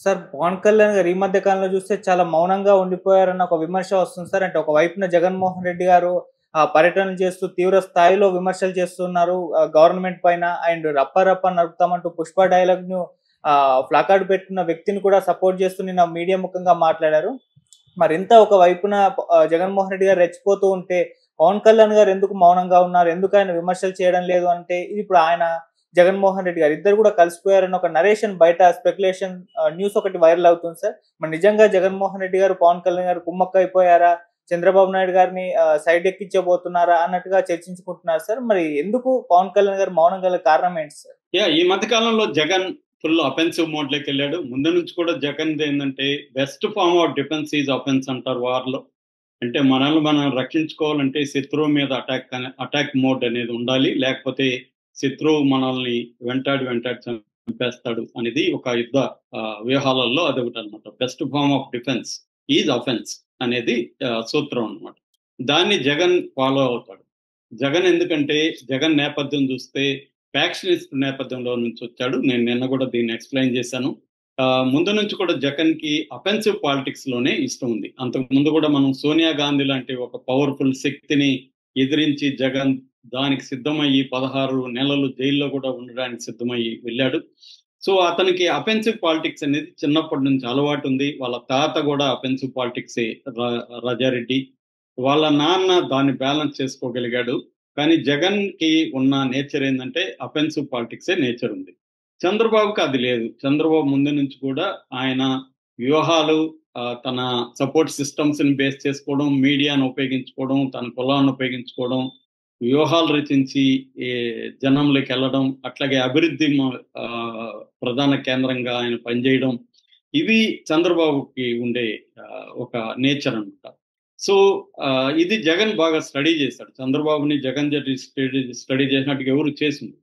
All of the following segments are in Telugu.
సార్ 'పవన్ కళ్యాణ్' గారు ఈ మధ్య కాలంలో చూస్తే చాలా మౌనంగా ఉండిపోయారన్న ఒక విమర్శ వస్తుంది సార్. అంటే ఒక వైపున 'జగన్మోహన్ రెడ్డి' గారు పర్యటనలు చేస్తూ తీవ్ర స్థాయిలో విమర్శలు చేస్తున్నారు గవర్నమెంట్ పైన. అండ్ 'రప్ప రప్ప నరుకుతామంటూ' 'పుష్ప' డైలాగ్‌ను ప్లాకార్డ్ పెట్టుకున్న వ్యక్తిని కూడా సపోర్ట్ చేస్తూ నిన్న మీడియా ముఖంగా మాట్లాడారు. మరింత ఒక వైపున 'జగన్మోహన్ రెడ్డి' గారు రెచ్చిపోతూ ఉంటే 'పవన్ కళ్యాణ్' గారు ఎందుకు మౌనంగా ఉన్నారు? ఎందుకు ఆయన విమర్శలు చేయడం లేదు అంటే ఇది ఇప్పుడు ఆయన 'జగన్మోహన్ రెడ్డి' గారు ఇద్దరు కూడా కలిసిపోయారని ఒక నరేషన్ బయట స్పెక్యులేషన్ న్యూస్ ఒకటి వైరల్ అవుతుంది సార్. మరి నిజంగా 'జగన్మోహన్ రెడ్డి' గారు 'పవన్ కళ్యాణ్' గారు కుమ్మక్కయిపోయారా? చంద్రబాబు నాయుడు గారిని సైడ్ ఎక్కించబోతున్నారా? అన్నట్టుగా చర్చించుకుంటున్నారు సార్. మరి ఎందుకు 'పవన్ కళ్యాణ్' గారు మౌనం గల కారణం ఏంటి సార్? ఈ మధ్య కాలంలో జగన్ ఫుల్ అఫెన్సివ్ మోడ్ లోకి వెళ్ళాడు. ముందు నుంచి కూడా జగన్ ఏంటంటే best form of defence is offence అంటారు వార్లో. అంటే మనల్ని మనం రక్షించుకోవాలంటే శత్రువు మీద అటాక్ మోడ్ అనేది ఉండాలి. లేకపోతే శత్రువు మనల్ని వెంటాడి చంపేస్తాడు అనేది ఒక యుద్ధ వ్యూహాలలో అదొకటి అనమాట. Best form of defence is offence అనేది సూత్రం అనమాట. దాన్ని జగన్ ఫాలో అవుతాడు. జగన్ ఎందుకంటే జగన్ నేపథ్యం చూస్తే ఫ్యాక్షనిస్ట్ నేపథ్యంలో నుంచి వచ్చాడు. నేను నిన్న కూడా దీన్ని ఎక్స్ప్లెయిన్ చేశాను. ముందు నుంచి కూడా జగన్ కి అఫెన్సివ్ పాలిటిక్స్ లోనే ఇష్టం ఉంది. అంతకు ముందు కూడా మనం సోనియా గాంధీ లాంటి ఒక పవర్ఫుల్ శక్తిని ఎదిరించి జగన్ దానికి సిద్ధమయ్యి 16 నెలలు జైల్లో కూడా ఉండడానికి సిద్ధమయ్యి వెళ్ళాడు. సో అతనికి అఫెన్సివ్ పాలిటిక్స్ అనేది చిన్నప్పటి నుంచి అలవాటు ఉంది. వాళ్ళ తాత కూడా అఫెన్సివ్ పాలిటిక్స్ రాజారెడ్డి. వాళ్ళ నాన్న దాన్ని బ్యాలెన్స్ చేసుకోగలిగాడు. కానీ జగన్ కి ఉన్న నేచర్ ఏంటంటే అఫెన్సివ్ పాలిటిక్సే నేచర్ ఉంది. చంద్రబాబుకి అది లేదు. చంద్రబాబు ముందు నుంచి కూడా ఆయన వ్యూహాలు తన సపోర్ట్ సిస్టమ్స్ ని బేస్ చేసుకోవడం, మీడియాను ఉపయోగించుకోవడం, తన కులాన్ని ఉపయోగించుకోవడం, వ్యూహాలు రచించి జనంలోకి వెళ్ళడం, అట్లాగే అభివృద్ధి ప్రధాన కేంద్రంగా ఆయన పనిచేయడం, ఇవి చంద్రబాబుకి ఉండే ఒక నేచర్ అన్నమాట. సో ఇది జగన్ బాగా స్టడీ చేశాడు. చంద్రబాబుని జగన్ స్టడీ చేసినట్టుగా ఎవరు చేసింది.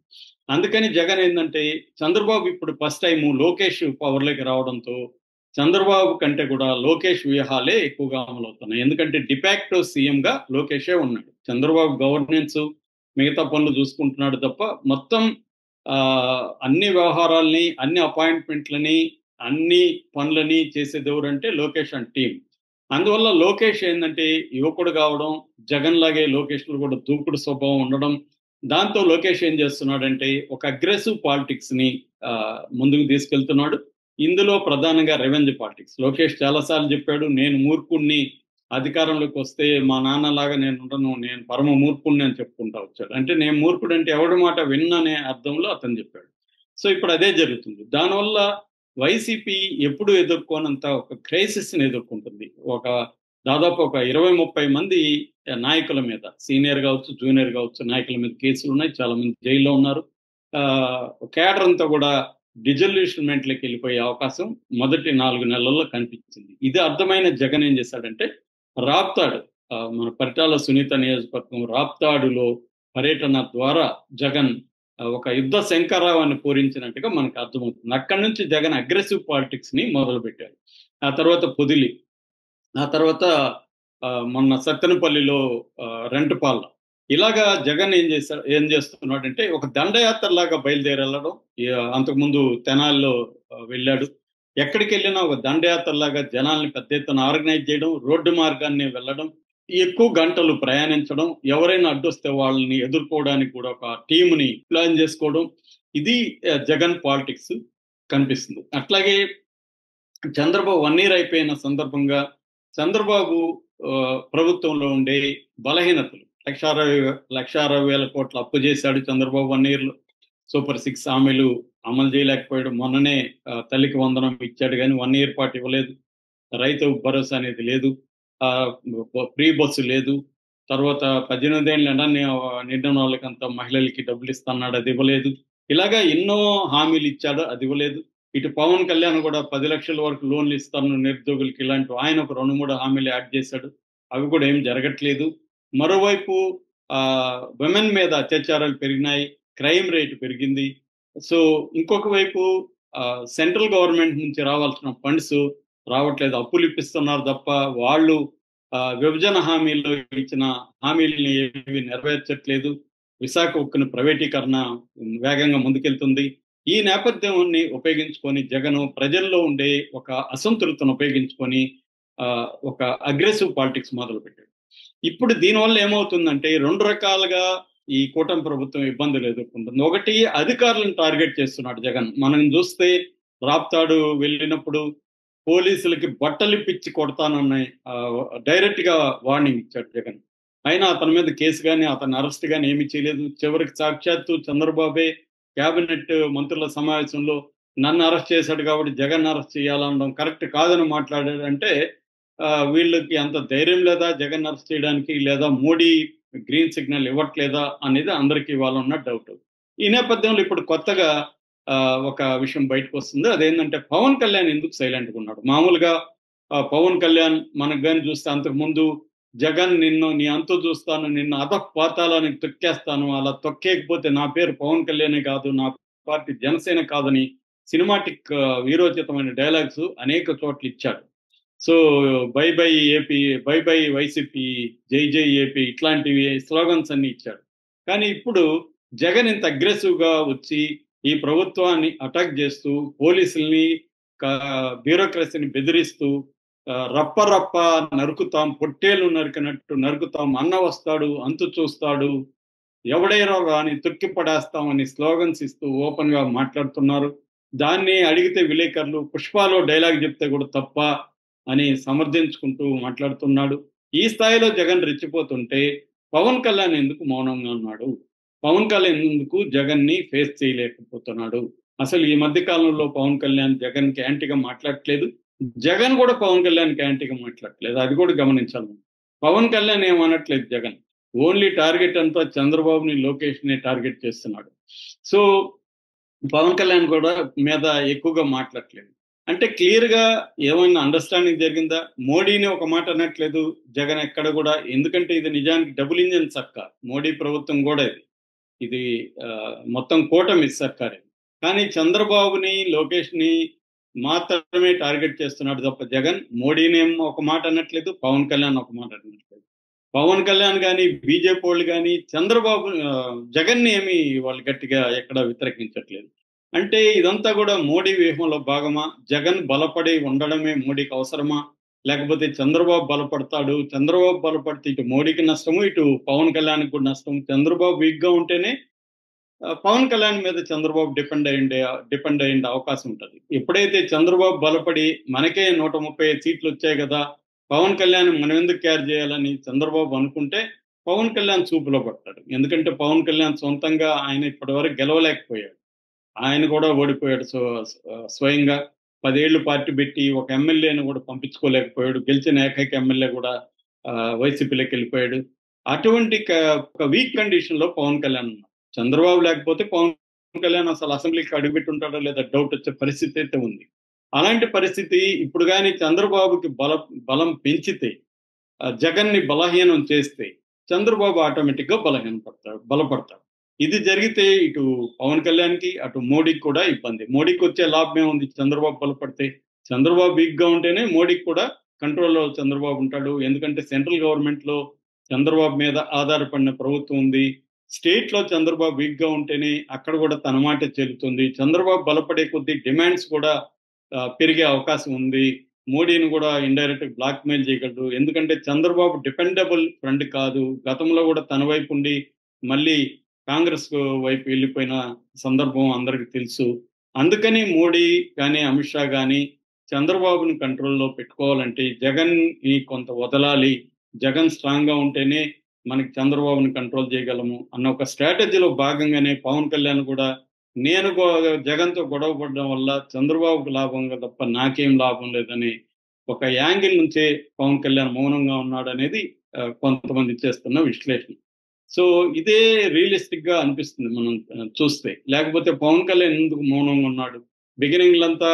అందుకని జగన్ ఏంటంటే చంద్రబాబు ఇప్పుడు ఫస్ట్ టైం లోకేష్ పవర్లోకి రావడంతో చంద్రబాబు కంటే కూడా లోకేష్ వ్యూహాలే ఎక్కువగా అమలవుతున్నాయి. ఎందుకంటే డిఫాక్టో సీఎం గా లోకేషే ఉన్నాడు. చంద్రబాబు గవర్నెన్స్ మిగతా పనులు చూసుకుంటున్నాడు తప్ప మొత్తం అన్ని వ్యవహారాల్ని, అన్ని అపాయింట్మెంట్లని, అన్ని పనులని చేసేది ఎవరంటే లోకేష్ అండ్ టీం. అందువల్ల లోకేష్ ఏంటంటే యువకుడు కావడం, జగన్ లాగే లోకేష్ లో కూడా దూకుడు స్వభావం ఉండడం, దాంతో లోకేష్ ఏం చేస్తున్నాడంటే ఒక అగ్రెసివ్ పాలిటిక్స్ ని ముందుకు తీసుకెళ్తున్నాడు. ఇందులో ప్రధానంగా రెవెంజ్ పాలిటిక్స్. లోకేష్ చాలాసార్లు చెప్పాడు, నేను మూర్ఖుణ్ణి, అధికారంలోకి వస్తే మా నాన్నలాగా నేను ఉండను, నేను పరమ మూర్ఖుణ్ణి అని చెప్పుకుంటా వచ్చాడు. అంటే నేను మూర్ఖుడు అంటే ఎవడి మాట విన్ననే అర్థంలో అతను చెప్పాడు. సో ఇప్పుడు అదే జరుగుతుంది. దానివల్ల వైసీపీ ఎప్పుడు ఎదుర్కోనంత ఒక క్రైసిస్ ని ఎదుర్కొంటుంది. దాదాపు ఒక 20-30 మంది నాయకుల మీద, సీనియర్ కావచ్చు, జూనియర్ కావచ్చు, నాయకుల మీద కేసులు ఉన్నాయి. చాలా మంది జైల్లో ఉన్నారు. కేడర్ అంతా కూడా డిజల్యూషన్మెంట్లోకి వెళ్ళిపోయే అవకాశం మొదటి 4 నెలల్లో కనిపించింది. ఇది అర్థమైన జగన్ ఏం చేశాడంటే రాప్తాడు, మన పరిటాల సునీత నియోజకవర్గం రాప్తాడులో పర్యటన ద్వారా జగన్ ఒక యుద్ధ శంకరావాన్ని పూరించినట్టుగా మనకు అర్థమవుతుంది. అక్కడి నుంచి జగన్ అగ్రెసివ్ పాలిటిక్స్ ని మొదలు పెట్టారు. ఆ తర్వాత పొదిలి, ఆ తర్వాత మొన్న సత్తెనపల్లిలో రెంటపాల. ఇలాగా జగన్ ఏం చేస్తున్నాడంటే ఒక దండయాత్ర లాగా బయలుదేరి వెళ్ళడం. అంతకుముందు తెనాల్లో వెళ్ళాడు. ఎక్కడికి వెళ్ళినా ఒక దండయాత్ర లాగా జనాల్ని పెద్ద ఎత్తున ఆర్గనైజ్ చేయడం, రోడ్డు మార్గాన్ని వెళ్ళడం, ఎక్కువ గంటలు ప్రయాణించడం, ఎవరైనా అడ్డొస్తే వాళ్ళని ఎదుర్కోవడానికి కూడా ఒక టీంని ప్లాన్ చేసుకోవడం, ఇది జగన్ పాలిటిక్స్ కనిపిస్తుంది. అట్లాగే చంద్రబాబు 1 year అయిపోయిన సందర్భంగా చంద్రబాబు ప్రభుత్వంలో ఉండే బలహీనతలు, 1,60,000 కోట్ల అప్పు చేశాడు చంద్రబాబు 1 year లో. సూపర్ 6 హామీలు అమలు చేయలేకపోయాడు. మొన్ననే తల్లికి వందనం ఇచ్చాడు కానీ 1 year పాటు ఇవ్వలేదు. రైతు భరోసా అనేది లేదు, ఫ్రీ బస్సు లేదు. తర్వాత 18 ఏళ్ళు నిండిన వాళ్ళకంతా మహిళలకి డబ్బులు ఇస్తున్నాడు, అది ఇవ్వలేదు. ఇలాగా ఎన్నో హామీలు ఇచ్చాడు, అది ఇవ్వలేదు. ఇటు పవన్ కళ్యాణ్ కూడా 10 లక్షల వరకు లోన్లు ఇస్తాను నిరుద్యోగులకి, ఇలాంటి ఆయన ఒక 2-3 హామీలు యాడ్ చేశాడు, అవి కూడా ఏం జరగట్లేదు. మరోవైపు విమెన్ మీద అత్యాచారాలు పెరిగినాయి, క్రైమ్ రేటు పెరిగింది. సో ఇంకొక వైపు సెంట్రల్ గవర్నమెంట్ నుంచి రావాల్సిన ఫండ్స్ రావట్లేదు, అప్పులు ఇప్పిస్తున్నారు తప్ప వాళ్ళు విభజన హామీల్లో ఇచ్చిన హామీలని ఏవి నెరవేర్చట్లేదు. విశాఖ ఉక్కును ప్రైవేటీకరణ వేగంగా ముందుకెళ్తుంది. ఈ నేపథ్యాన్ని ఉపయోగించుకొని జగన్ ప్రజల్లో ఉండే ఒక అసంతృప్తిని ఉపయోగించుకొని ఒక అగ్రెసివ్ పాలిటిక్స్ మొదలుపెట్టాడు. ఇప్పుడు దీనివల్ల ఏమవుతుందంటే 2 రకాలుగా ఈ కూటమి ప్రభుత్వం ఇబ్బందులు ఎదుర్కొంటుంది. ఒకటి, అధికారులను టార్గెట్ చేస్తున్నాడు జగన్. మనం చూస్తే రాప్తాడు వెళ్ళినప్పుడు పోలీసులకి బట్టలిప్పిచ్చి కొడతానని డైరెక్ట్ గా వార్నింగ్ ఇచ్చాడు జగన్. అయినా అతని మీద కేసు కానీ అతని అరెస్ట్ కానీ ఏమీ చేయలేదు. చివరికి సాక్షాత్తు చంద్రబాబే కేబినెట్ మంత్రుల సమావేశంలో నన్ను అరెస్ట్ చేశాడు కాబట్టి జగన్ అరెస్ట్ చేయాలనడం కరెక్ట్ కాదని మాట్లాడాడంటే వీళ్ళకి అంత ధైర్యం లేదా జగన్ అరెస్ట్ చేయడానికి, లేదా మోడీ గ్రీన్ సిగ్నల్ ఇవ్వట్లేదా అనేది అందరికీ ఇవాళ ఉన్న డౌట్. ఈ నేపథ్యంలో ఇప్పుడు కొత్తగా ఒక విషయం బయటకు వస్తుంది. అదేంటంటే పవన్ కళ్యాణ్ ఎందుకు సైలెంట్గా ఉన్నాడు? మామూలుగా పవన్ కళ్యాణ్ మనకు కానీ చూస్తే అంతకు ముందు జగన్ నీ అంతు చూస్తాను, నిన్ను అధపాతాలని తొక్కేస్తాను, అలా తొక్కేయకపోతే నా పేరు పవన్ కళ్యాణే కాదు, నా పార్టీ జనసేన కాదని సినిమాటిక్ వీరోచితమైన డైలాగ్స్ అనేక చోట్ల ఇచ్చాడు. So by by AP, by by YCP, జై జై ఏపీ ఇట్లాంటివి స్లోగన్స్ అన్ని ఇచ్చాడు. కానీ ఇప్పుడు జగన్ ఇంత అగ్రెసివ్ గా వచ్చి ఈ ప్రభుత్వాన్ని అటాక్ చేస్తూ, పోలీసుల్ని బ్యూరోక్రసీని బెదిరిస్తూ రప్ప రప్ప నరుకుతాం, పొట్టేలు నరికినట్టు నరుకుతాం, అన్న వస్తాడు అంతు చూస్తాడు, ఎవడైనా రాని తొక్కి పడేస్తామని స్లోగన్స్ ఇస్తూ ఓపెన్ గా మాట్లాడుతున్నారు. దాన్ని అడిగితే విలేకరులు పుష్పాలో డైలాగ్ చెప్తే కూడా తప్ప అని సమర్థించుకుంటూ మాట్లాడుతున్నాడు. ఈ స్థాయిలో జగన్ రెచ్చిపోతుంటే పవన్ కళ్యాణ్ ఎందుకు మౌనంగా ఉన్నాడు? పవన్ కళ్యాణ్ ఎందుకు జగన్ ని ఫేస్ చేయలేకపోతున్నాడు? అసలు ఈ మధ్య కాలంలో పవన్ కళ్యాణ్ జగన్ కి యాంటీగా మాట్లాడట్లేదు, జగన్ కూడా పవన్ కళ్యాణ్ కి యాంటీగా మాట్లాడట్లేదు. అది కూడా గమనించాలి. పవన్ కళ్యాణ్ ఏమనట్లేదు, జగన్ ఓన్లీ టార్గెట్ అంతా చంద్రబాబుని, లోకేష్ ని టార్గెట్ చేస్తున్నాడు. సో పవన్ కళ్యాణ్ కూడా మీద ఎక్కువగా మాట్లాడట్లేదు. అంటే క్లియర్ గా ఏమైనా అండర్స్టాండింగ్ జరిగిందా? మోడీని ఒక మాట అనట్లేదు జగన్ ఎక్కడ కూడా, ఎందుకంటే ఇది నిజానికి డబుల్ ఇంజిన్ సర్కార్. మోడీ ప్రభుత్వం కూడా ఇది మొత్తం కూటమి సర్కారే. కానీ చంద్రబాబుని, లోకేష్ ని మాత్రమే టార్గెట్ చేస్తున్నాడు తప్ప జగన్ మోడీనేమో ఒక మాట అనట్లేదు, పవన్ కళ్యాణ్ ఒక మాట అనట్లేదు. పవన్ కళ్యాణ్ కానీ బీజేపీ వాళ్ళు కానీ చంద్రబాబు జగన్ ని ఏమి వాళ్ళు గట్టిగా ఎక్కడ వ్యతిరేకించట్లేదు. అంటే ఇదంతా కూడా మోడీ వ్యూహంలో భాగమా? జగన్ బలపడి ఉండడమే మోడీకి అవసరమా? లేకపోతే చంద్రబాబు బలపడతాడు, చంద్రబాబు బలపడితే ఇటు మోడీకి నష్టము, ఇటు పవన్ కళ్యాణ్కి కూడా నష్టం. చంద్రబాబు వీక్ గా ఉంటేనే పవన్ కళ్యాణ్ మీద చంద్రబాబు డిపెండ్ అయ్యే అవకాశం ఉంటుంది. ఎప్పుడైతే చంద్రబాబు బలపడి మనకే 135 సీట్లు వచ్చాయి కదా, పవన్ కళ్యాణ్ మనం ఎందుకు క్యారీ చేయాలని చంద్రబాబు అనుకుంటే పవన్ కళ్యాణ్ చూపులో పడతాడు. ఎందుకంటే పవన్ కళ్యాణ్ సొంతంగా ఆయన ఇప్పటివరకు గెలవలేకపోయాడు, ఆయన కూడా ఓడిపోయాడు. స్వయంగా 10 ఏళ్ళు పార్టీ పెట్టి ఒక ఎమ్మెల్యేని కూడా పంపించుకోలేకపోయాడు. గెలిచిన ఏకైక ఎమ్మెల్యే కూడా వైసీపీలోకి వెళ్ళిపోయాడు. అటువంటి ఒక వీక్ కండిషన్ లో పవన్ కళ్యాణ్ ఉన్నాడు. చంద్రబాబు లేకపోతే పవన్ కళ్యాణ్ అసలు అసెంబ్లీకి అడుగుపెట్టి ఉంటాడో లేదా డౌట్ వచ్చే పరిస్థితి అయితే ఉంది. అలాంటి పరిస్థితి ఇప్పుడు కానీ చంద్రబాబుకి బలం పెంచితే, జగన్ ని బలహీనం చేస్తే చంద్రబాబు ఆటోమేటిక్ గా బలపడతాడు. ఇది జరిగితే ఇటు పవన్ కళ్యాణ్ కి, అటు మోడీకి కూడా ఇబ్బంది. మోడీకి వచ్చే లాభం ఏముంది? చంద్రబాబు బలపడితే. చంద్రబాబు వీక్ గా ఉంటేనే మోడీకి కూడా కంట్రోల్లో చంద్రబాబు ఉంటాడు. ఎందుకంటే సెంట్రల్ గవర్నమెంట్ లో చంద్రబాబు మీద ఆధారపడిన ప్రభుత్వం ఉంది. స్టేట్ లో చంద్రబాబు వీక్ గా ఉంటేనే అక్కడ కూడా తన మాట చెల్లుతుంది. చంద్రబాబు బలపడే కొద్దీ డిమాండ్స్ కూడా పెరిగే అవకాశం ఉంది. మోడీని కూడా ఇండైరెక్ట్ బ్లాక్ మెయిల్ చేయగలరు. ఎందుకంటే చంద్రబాబు డిపెండబుల్ ఫ్రెండ్ కాదు. గతంలో కూడా తన వైపు ఉండి మళ్ళీ కాంగ్రెస్ వైపు వెళ్ళిపోయిన సందర్భం అందరికి తెలుసు. అందుకని మోడీ కానీ అమిత్ షా కానీ చంద్రబాబుని కంట్రోల్లో పెట్టుకోవాలంటే జగన్ ని కొంత వదలాలి, జగన్ స్ట్రాంగ్ గా ఉంటేనే మనకి చంద్రబాబుని కంట్రోల్ చేయగలము అన్న ఒక స్ట్రాటజీలో భాగంగానే పవన్ కళ్యాణ్ కూడా నేను జగన్తో గొడవ పడడం వల్ల చంద్రబాబుకు లాభంగా తప్ప నాకేం లాభం లేదని ఒక యాంగిల్ నుంచే పవన్ కళ్యాణ్ మౌనంగా ఉన్నాడు అనేది కొంతమంది చేస్తున్న విశ్లేషణ. సో ఇదే రియలిస్టిక్ గా అనిపిస్తుంది మనం చూస్తే. లేకపోతే పవన్ కళ్యాణ్ ఎందుకు మౌనంగా ఉన్నాడు? బిగినింగ్ లంతా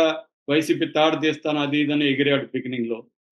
వైసీపీ తాడు తీస్తాను అది ఇదని ఎగిరాడు బిగినింగ్ లో.